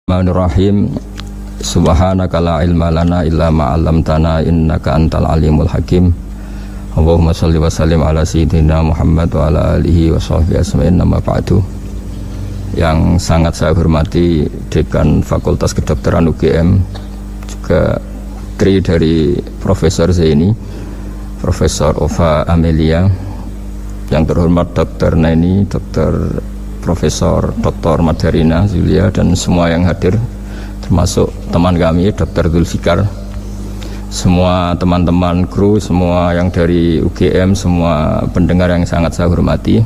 Bismillahirrahmanirrahim. Subhanaka la ilma lana illa ma 'allamtana innaka antal alimul hakim. Allahumma shalli wa sallim ala sayyidina Muhammad wa ala alihi wa sahbihi ajma'in. Amma ba'du. Yang sangat saya hormati Dekan Fakultas Kedokteran UGM, juga tri dari Profesor Zaini, Profesor Ova Amelia, yang terhormat Dr. Neni, Dr. Profesor Dr. Madarina Zulia, dan semua yang hadir, termasuk teman kami Dr. Zulfikar, semua teman-teman kru, semua yang dari UGM, semua pendengar yang sangat saya hormati.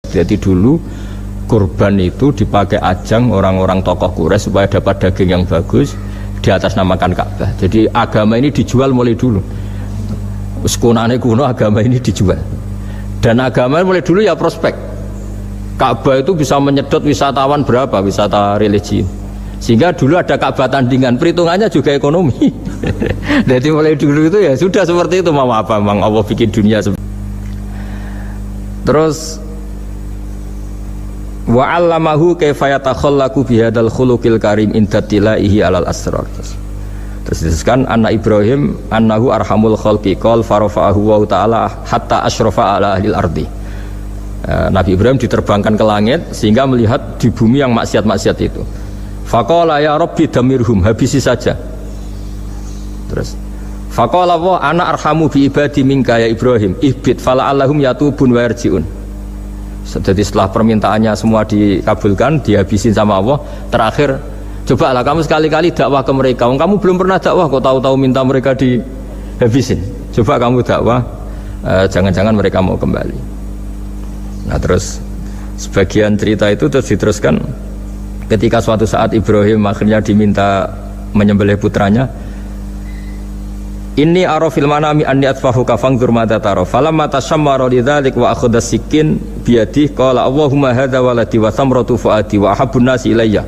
Jadi dulu kurban itu dipakai ajang orang-orang tokoh Quraisy supaya dapat daging yang bagus, di atas namakan Ka'bah. Jadi agama ini dijual mulai dulu. Sekunane kuno agama ini dijual. Dan agama mulai dulu ya prospek. Ka'bah itu bisa menyedot wisatawan berapa, wisata religi. Sehingga dulu ada Ka'bah tandingan, perhitungannya juga ekonomi. Jadi mulai dulu itu ya sudah seperti itu. Mau apa memang Allah bikin dunia. Terus wa 'allamahu kaifa yatakhallaqu bihadzal khuluqil karim inda tilaihi alal asrar. Terus disebutkan anak Ibrahim annahu arhamul khalqi qol farafa'ahu wa ta'ala hatta asyrafa ala ahlil ardi. Nabi Ibrahim diterbangkan ke langit sehingga melihat di bumi yang maksiat-maksiat itu. Faqala ya rabbi damirhum, habisi saja. Terus faqala wa ana arhamu bi ibadi minka ya Ibrahim ihbit fala'allahum yatubun wa yarji'un. Jadi setelah permintaannya semua dikabulkan, dihabisin sama Allah, terakhir cobalah kamu sekali-kali dakwah ke mereka. Kamu belum pernah dakwah kok tahu-tahu minta mereka dihabisin. Coba kamu dakwah, jangan-jangan mereka mau kembali. Nah terus sebagian cerita itu terus diteruskan ketika suatu saat Ibrahim akhirnya diminta menyembelih putranya. Inni arafil manami anni atfahuka fangdur madza tara falamma tashammara lidzalik wa akhadha sikin biyadihi qala Allahumma hadza waladi wa thamratu fuadi wa ahabbun nasi ilayya.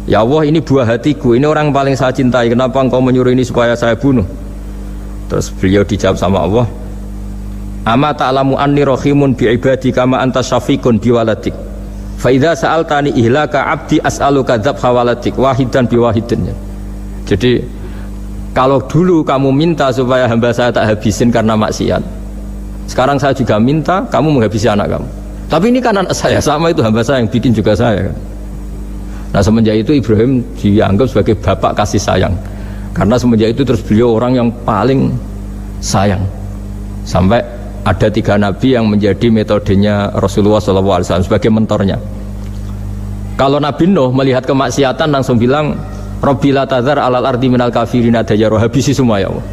Ya Allah, ini buah hatiku, ini orang paling saya cintai, kenapa engkau menyuruh ini supaya saya bunuh? Terus beliau dijawab sama Allah, ama ta'lamu anni rahimun bi ibadi kama anta syafiqun bi waladik fa idza sa'altani ihlaka abdi as'aluka dzabha waladik wahidan bi wahidin. Jadi kalau dulu kamu minta supaya hamba saya tak habisin karena maksiat, sekarang saya juga minta kamu menghabisi anak kamu. Tapi ini kan anak saya, sama itu hamba saya yang bikin juga saya kan. Nah semenjak itu Ibrahim dianggap sebagai bapak kasih sayang, karena semenjak itu terus beliau orang yang paling sayang. Sampai ada 3 nabi yang menjadi metodenya Rasulullah SAW sebagai mentornya. Kalau Nabi Nuh melihat kemaksiatan langsung bilang, Rabbi la tadzar alal ardi minal kafirina dayyara, habisi semua ya Allah.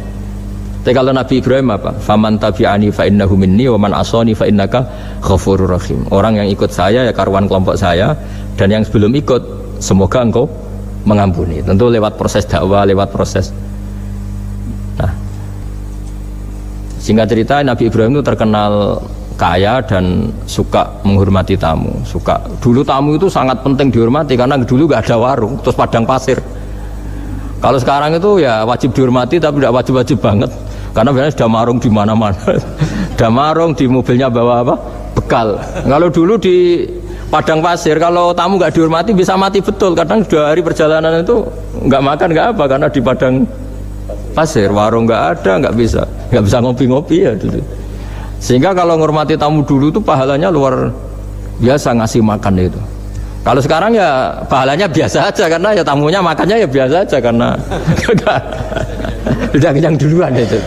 Tapi kalau Nabi Ibrahim apa? Faman tabi'ani fa innahu minni wa man asani fa innaka ghafurur rahim. Orang yang ikut saya ya karuan kelompok saya, dan yang sebelum ikut semoga engkau mengampuni. Tentu lewat proses dakwah, lewat proses. Singkat cerita, Nabi Ibrahim itu terkenal kaya dan suka menghormati tamu. Dulu tamu itu sangat penting dihormati karena dulu gak ada warung, terus padang pasir. Kalau sekarang itu ya wajib dihormati tapi tidak wajib-wajib banget, karena biasanya sudah marung di mana-mana. Sudah marung, di mobilnya bawa apa? Bekal. Kalau dulu di padang pasir, kalau tamu gak dihormati bisa mati betul. Kadang 2 hari perjalanan itu gak makan gak apa, karena di padang pasir, warung nggak ada, nggak bisa ngopi-ngopi ya dulu. Sehingga kalau menghormati tamu dulu itu pahalanya luar biasa, ngasih makan itu. Kalau sekarang ya pahalanya biasa aja, karena ya tamunya makannya ya biasa aja, karena udah kenyang duluan itu.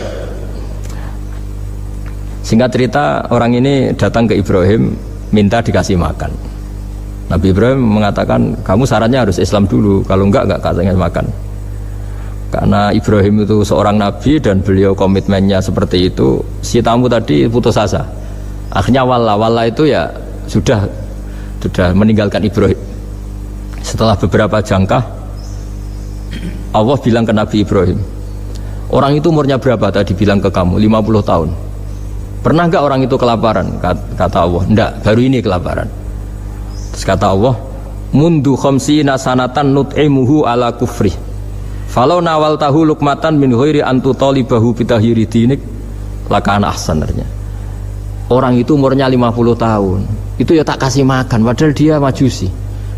Singkat cerita, orang ini datang ke Ibrahim minta dikasih makan. Nabi Ibrahim mengatakan, kamu syaratnya harus Islam dulu, kalau enggak kasih makan. Karena Ibrahim itu seorang nabi dan beliau komitmennya seperti itu, si tamu tadi putus asa. Akhirnya wala itu ya sudah meninggalkan Ibrahim. Setelah beberapa jangkah, Allah bilang ke Nabi Ibrahim, orang itu umurnya berapa tadi bilang ke kamu? 50 tahun. Pernah enggak orang itu kelaparan? Kata Allah, enggak, baru ini kelaparan. Terus kata Allah, mundu khamsina sanatan nut'imuhu ala kufri falau nawal tahu lukmatan min ghairi antu talibahu bitahiri dinik lakan ahsanarnya. Orang itu umurnya 50 tahun itu ya tak kasih makan padahal dia majusi,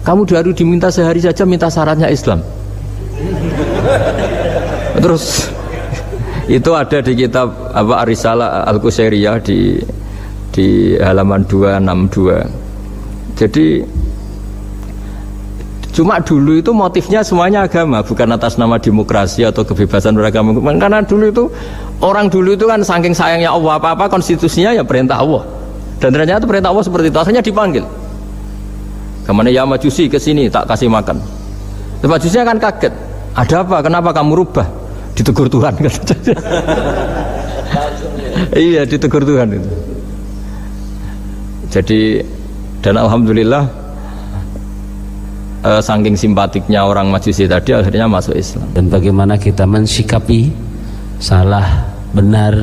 Kamu baru diminta sehari saja minta syaratnya Islam. Terus itu ada di kitab apa Ar-Risalah Al-Qusairiyah di halaman 262. Jadi cuma dulu itu motifnya semuanya agama, bukan atas nama demokrasi atau kebebasan beragama. Karena dulu itu orang dulu itu kan saking sayangnya Allah, apa-apa konstitusinya ya perintah Allah. Dan ternyata perintah Allah seperti itu, akhirnya dipanggil. Kemana ya Majusi ke sini tak kasih makan. Majusinya kan kaget. Ada apa? Kenapa kamu rubah? Ditegur Tuhan kan. Iya, ditegur Tuhan itu. Jadi dan alhamdulillah saking simpatiknya orang Majusi tadi akhirnya masuk Islam. Dan bagaimana kita mensikapi salah benar,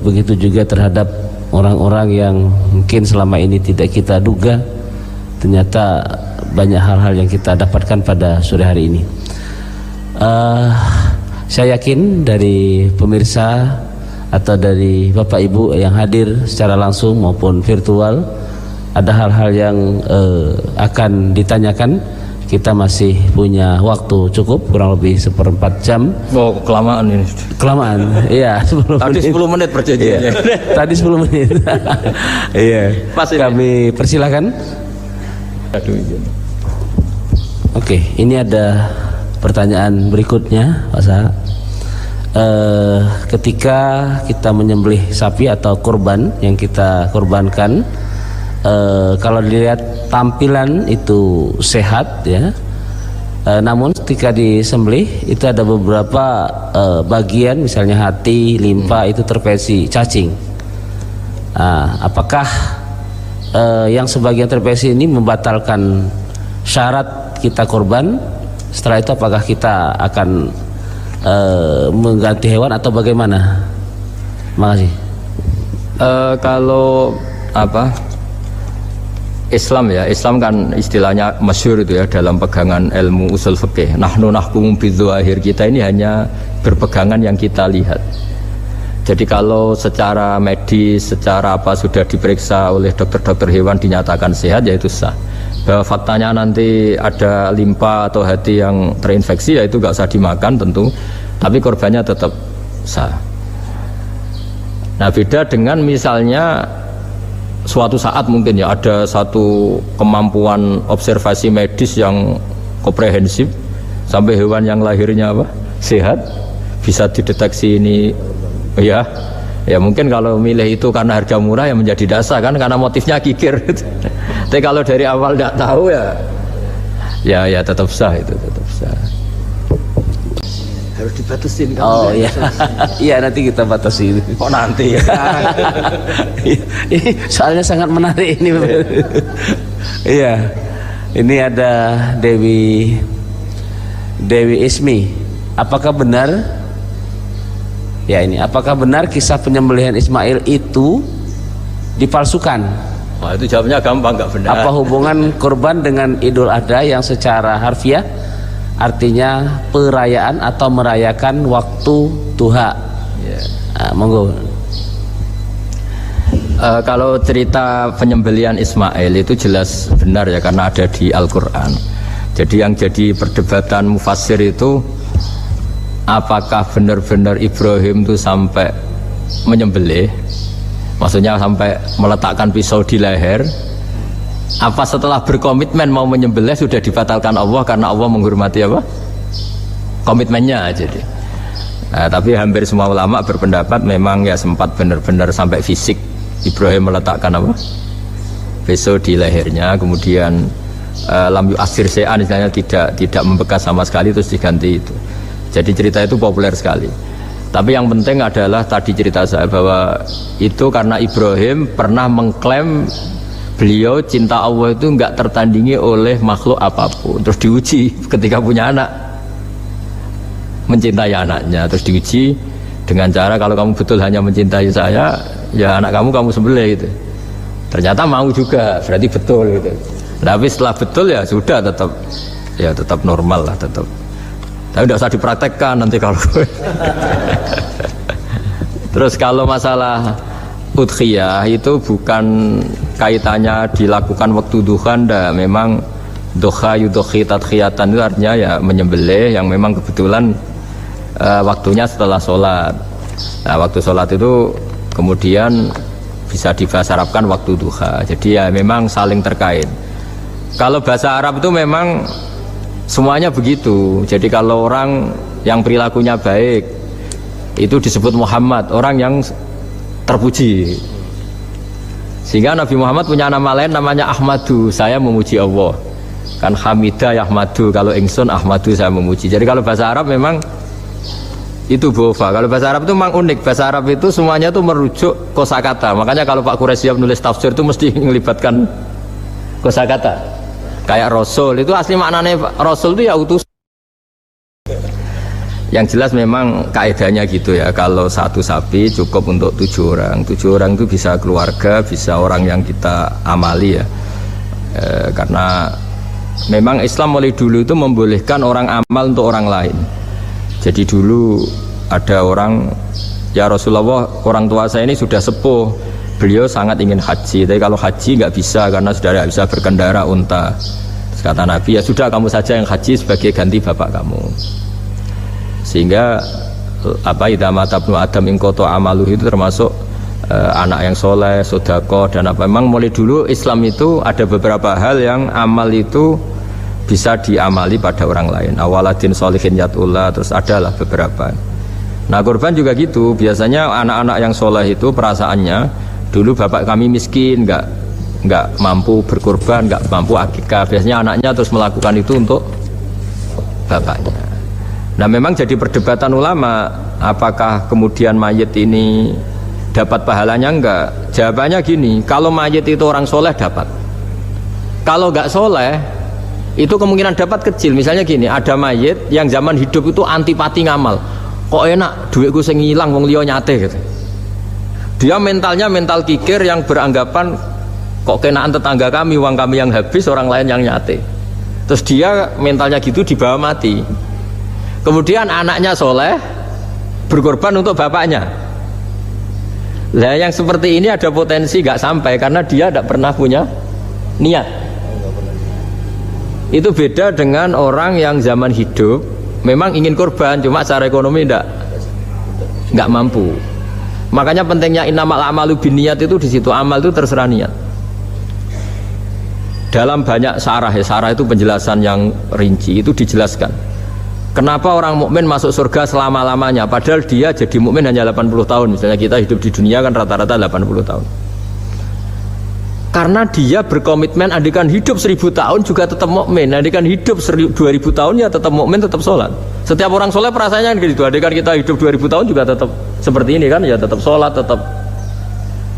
begitu juga terhadap orang-orang yang mungkin selama ini tidak kita duga, ternyata banyak hal-hal yang kita dapatkan pada sore hari ini. Saya yakin dari pemirsa atau dari Bapak Ibu yang hadir secara langsung maupun virtual ada hal-hal yang akan ditanyakan. Kita masih punya waktu cukup, kurang lebih 1/4 jam. Oh, kelamaan ini. Kelamaan, iya. Tadi 10 menit perjanjiannya. Iya. Tadi 10 menit. Iya. Kami persilakan. Oke, ini ada pertanyaan berikutnya, Pak Sa. Ketika kita menyembelih sapi atau kurban yang kita kurbankan, kalau dilihat tampilan itu sehat ya, namun ketika disembelih itu ada beberapa bagian, misalnya hati, limpa itu terpesi cacing. Apakah yang sebagian terpesi ini membatalkan syarat kita korban? Setelah itu apakah kita akan mengganti hewan atau bagaimana? Makasih. Kalau apa? Islam ya, Islam kan istilahnya masyhur itu ya dalam pegangan ilmu usul fikih. Nahnu nahkumu bidzahir, kita ini hanya berpegangan yang kita lihat. Jadi kalau secara medis, secara apa sudah diperiksa oleh dokter-dokter hewan dinyatakan sehat, ya itu sah. Bahwa faktanya nanti ada limpa atau hati yang terinfeksi, ya itu gak usah dimakan tentu, tapi korbannya tetap sah. Nah beda dengan misalnya suatu saat mungkin ya ada satu kemampuan observasi medis yang komprehensif sampai hewan yang lahirnya apa sehat bisa dideteksi ini ya mungkin kalau milih itu karena harga murah yang menjadi dasar kan, karena motifnya kikir. Tapi kalau dari awal tidak tahu ya tetap sah, itu tetap sah. Harus dibatasin kan? Oh iya, iya nanti kita batasi. Kok nanti ya? Ini soalnya sangat menarik ini. Iya, ini ada Dewi Ismi. Apakah benar? Ya ini, apakah benar kisah penyembelihan Ismail itu dipalsukan? Oh, itu jawabnya gampang, nggak benar. Apa hubungan kurban dengan Idul Adha yang secara harfiah artinya perayaan atau merayakan waktu duha? Monggo. Kalau cerita penyembelihan Ismail itu jelas benar ya, karena ada di Al-Quran. Jadi yang jadi perdebatan mufassir itu apakah benar-benar Ibrahim itu sampai menyembelih, maksudnya sampai meletakkan pisau di leher, apa setelah berkomitmen mau menyembelih sudah dibatalkan Allah karena Allah menghormati apa? Komitmennya. Jadi tapi hampir semua ulama berpendapat memang ya sempat benar-benar sampai fisik Ibrahim meletakkan apa? Pisau di lehernya, kemudian lam yu'assir syai'an, istilahnya tidak membekas sama sekali, terus diganti itu. Jadi cerita itu populer sekali. Tapi yang penting adalah tadi cerita saya bahwa itu karena Ibrahim pernah mengklaim beliau cinta Allah itu enggak tertandingi oleh makhluk apapun. Terus diuji ketika punya anak, mencintai anaknya, terus diuji dengan cara kalau kamu betul hanya mencintai saya, ya anak kamu sembelih gitu. Ternyata mau juga, berarti betul gitu. Tapi setelah betul ya sudah tetap normal lah, tetap. Tapi tidak usah dipraktekkan nanti kalau. Terus kalau masalah udhiyah itu bukan kaitannya dilakukan waktu duha, ndak. Memang duha yudhi tadkhiyatan itu artinya ya menyembelih yang memang kebetulan waktunya setelah sholat. Nah, waktu sholat itu kemudian bisa dibahasa Arabkan waktu duha. Jadi ya memang saling terkait. Kalau bahasa Arab itu memang semuanya begitu. Jadi kalau orang yang perilakunya baik itu disebut Muhammad, orang yang terpuji. Sehingga Nabi Muhammad punya nama lain namanya Ahmadu, saya memuji Allah. Kan Hamidah Ahmadu, kalau ingsun Ahmadu saya memuji. Jadi kalau bahasa Arab memang itu bofa. Kalau bahasa Arab itu memang unik. Bahasa Arab itu semuanya itu merujuk kosakata. Makanya kalau Pak Quraisy menulis tafsir itu mesti melibatkan kosakata. Kayak Rasul itu asli maknanya Rasul itu ya utus. Yang jelas memang kaidahnya gitu ya. Kalau satu sapi cukup untuk 7 orang. 7 orang itu bisa keluarga, bisa orang yang kita amali ya. Karena memang Islam mulai dulu itu membolehkan orang amal untuk orang lain. Jadi dulu ada orang, ya Rasulullah, orang tua saya ini sudah sepuh, beliau sangat ingin haji, tapi kalau haji nggak bisa karena sudah tidak bisa berkendara unta. Terus kata Nabi, ya sudah kamu saja yang haji sebagai ganti bapak kamu. Sehingga idza mata ibnu adam ingkoto amaluh itu termasuk anak yang soleh, sodako dan apa. Memang mulai dulu Islam itu ada beberapa hal yang amal itu bisa diamali pada orang lain. Awaladin sholihin yatullah, terus adalah beberapa. Nah kurban juga gitu. Biasanya anak-anak yang soleh itu perasaannya dulu bapak kami miskin, nggak mampu berkurban, nggak mampu akikah. Biasanya anaknya terus melakukan itu untuk bapaknya. Nah memang jadi perdebatan ulama, apakah kemudian mayit ini dapat pahalanya enggak? Jawabannya gini, kalau mayit itu orang soleh dapat. Kalau nggak soleh itu kemungkinan dapat kecil. Misalnya gini, ada mayit yang zaman hidup itu antipati ngamal. Kok enak duitku sing ngilang wong liya nyate gitu. Dia mentalnya mental kikir yang beranggapan kok kenaan tetangga kami, uang kami yang habis, orang lain yang nyate. Terus dia mentalnya gitu dibawa mati. Kemudian anaknya soleh berkorban untuk bapaknya. Nah yang seperti ini ada potensi gak sampai karena dia tidak pernah punya niat. Itu beda dengan orang yang zaman hidup memang ingin korban, cuma secara ekonomi nggak mampu. Makanya pentingnya innamal a'malu binniyat itu di situ. Amal itu terserah niat. Dalam banyak sarah ya, sarah itu penjelasan yang rinci itu dijelaskan. Kenapa orang mukmin masuk surga selama-lamanya padahal dia jadi mukmin hanya 80 tahun. Misalnya kita hidup di dunia kan rata-rata 80 tahun. Karena dia berkomitmen andikan hidup 1000 tahun juga tetap mukmin, andikan hidup 2000 tahun ya tetap mukmin, tetap sholat. Setiap orang soleh perasaannya gitu. Andikan kita hidup 2000 tahun juga tetap seperti ini kan, ya tetap sholat, tetap.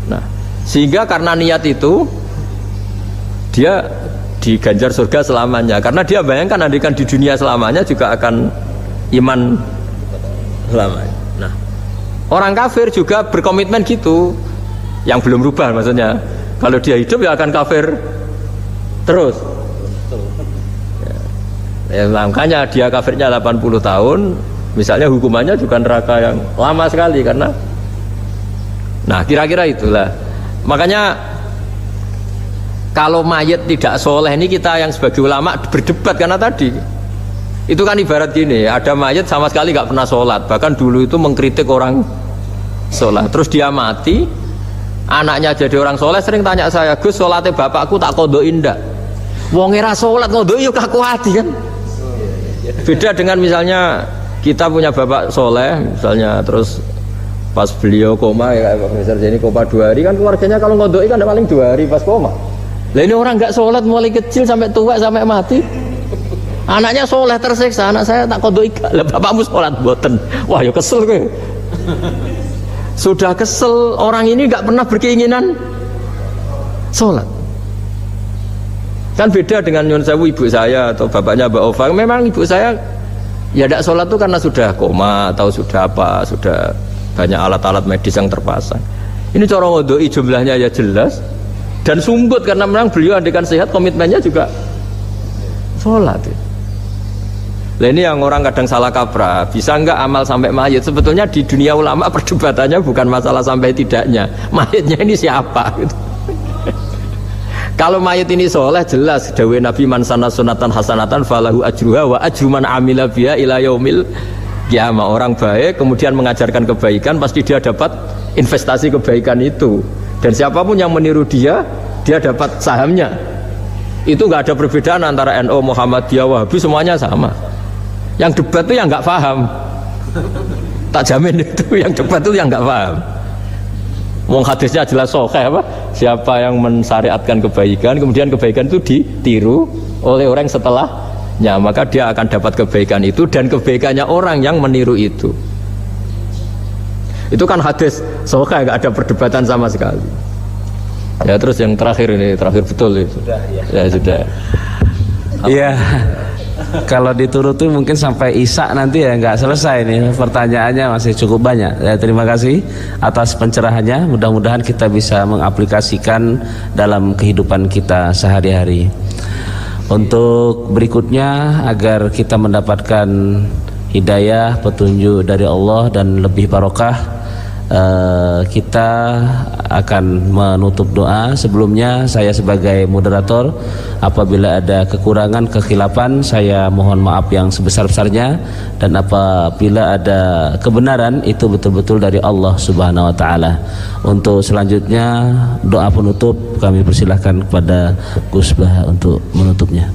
Nah, sehingga karena niat itu dia diganjar surga selamanya. Karena dia bayangkan andikan di dunia selamanya juga akan iman selamanya. Nah, orang kafir juga berkomitmen gitu, yang belum rubah maksudnya. Kalau dia hidup ya akan kafir terus. Ya, makanya dia kafirnya 80 tahun, misalnya hukumannya juga neraka yang lama sekali karena. Nah kira-kira itulah. Makanya kalau mayat tidak soleh ini kita yang sebagai ulama berdebat karena tadi itu kan ibarat gini, ada mayat sama sekali nggak pernah sholat, bahkan dulu itu mengkritik orang sholat, terus dia mati. Anaknya jadi orang soleh sering tanya saya, Gus sholatnya bapakku tak kodoin ndak? Wong era sholat kodoin yuk kaku hati kan. Beda dengan misalnya kita punya bapak soleh misalnya, terus pas beliau koma ya kayak Pak Profesor Jenny koma 2 hari kan keluarganya kalau kodoin kan paling 2 hari pas koma. Lah ini orang nggak sholat mulai kecil sampai tua sampai mati. Anaknya soleh tersiksa, anak saya tak kodoin. Lah bapakmu sholat boten. Wah ya kesel gue. Sudah kesel, orang ini nggak pernah berkeinginan sholat. Kan beda dengan nyun sewu ibu saya atau bapaknya Mbak Ova. Memang ibu saya ya tidak sholat itu karena sudah koma atau sudah apa, sudah banyak alat-alat medis yang terpasang. Ini cara ngodoi jumlahnya ya jelas dan sumbut karena memang beliau andikan sehat komitmennya juga sholat. Lah ini yang orang kadang salah kaprah, bisa enggak amal sampai mayit? Sebetulnya di dunia ulama perdebatannya bukan masalah sampai tidaknya, mayitnya ini siapa gitu. Kalau mayit ini soleh jelas dawe Nabi man sana sunatan hasanatan falahu ajruha wa ajru man amila biha ila yaumil qiyamah. Orang baik kemudian mengajarkan kebaikan pasti dia dapat investasi kebaikan itu. Dan siapapun yang meniru dia dapat sahamnya. Itu enggak ada perbedaan antara NU, Muhammadiyah, Wahabi, semuanya sama. Yang debat itu yang nggak paham, tak jamin itu yang debat itu yang nggak paham. Wong hadisnya jelas sahih apa? Siapa yang mensyariatkan kebaikan, kemudian kebaikan itu ditiru oleh orang setelahnya, maka dia akan dapat kebaikan itu dan kebaikannya orang yang meniru itu. Itu kan hadis sahih, nggak ada perdebatan sama sekali. Ya terus yang terakhir ini terakhir betul itu. Sudah ya. Ya sudah. Iya. Kalau dituruti mungkin sampai Isya nanti ya nggak selesai nih, pertanyaannya masih cukup banyak ya. Terima kasih atas pencerahannya, mudah-mudahan kita bisa mengaplikasikan dalam kehidupan kita sehari-hari. Untuk berikutnya agar kita mendapatkan hidayah, petunjuk dari Allah dan lebih barokah, kita akan menutup doa. Sebelumnya saya sebagai moderator, apabila ada kekurangan, kekhilafan, saya mohon maaf yang sebesar-besarnya, dan apabila ada kebenaran itu betul-betul dari Allah Subhanahu wa taala. Untuk selanjutnya doa penutup kami persilahkan kepada Gus Bah untuk menutupnya.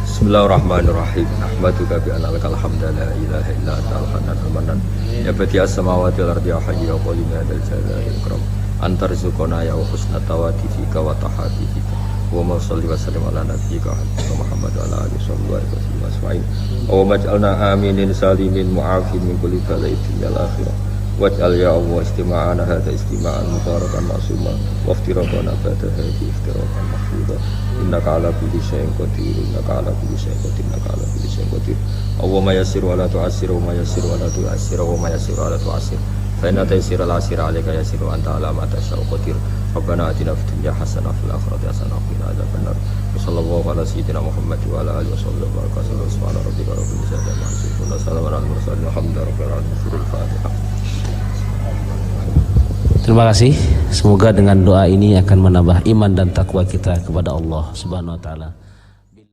Bismillahirrahmanirrahim. Ahmaduka bi anna lakal hamda la ilaha illa anta al-hanan al-manan. Ya badi'as samawati wal ardi ya hayyu ya qayyum ya dzal jalali wal ikram. Anta rizquna ya husna tawati fika wa tahati fika. Wa ma shalli wa sallim ala nabiyyika Muhammad wa ala alihi wa sahbihi ajma'in. Wa maj'alna aminin salimin mu'afin min kulli bala'in fil akhirah. Waj'al ya Allah istima'ana hadha istima'an mubarakan ma'suma wa iftiraqana ba'da hadhi iftiraqan mahfuda. Innaka ala kulli syai'in qadir, innaka ala kulli syai'in qadir, innaka ala kulli syai'in qadir. Allahumma yassir wa la tu'assir, wa ma yassir wa la tu'assir, wa ma yassir wa la tu'assir. Fa inna taysira al-asir 'alaika yassir wa anta ala ma tasha'u qadir. Rabbana atina fid dunya hasanah wa fil akhirati hasanah wa qina adzabannar. Sallallahu ala sayyidina Muhammad wa ala alihi wa sahbihi wa barakatuh. Subhana rabbika rabbil izzati amma yasifun wa salamun alal mursalin walhamdulillahi rabbil alamin. Al-Fatihah. Terima kasih. Semoga dengan doa ini akan menambah iman dan takwa kita kepada Allah Subhanahu wa taala.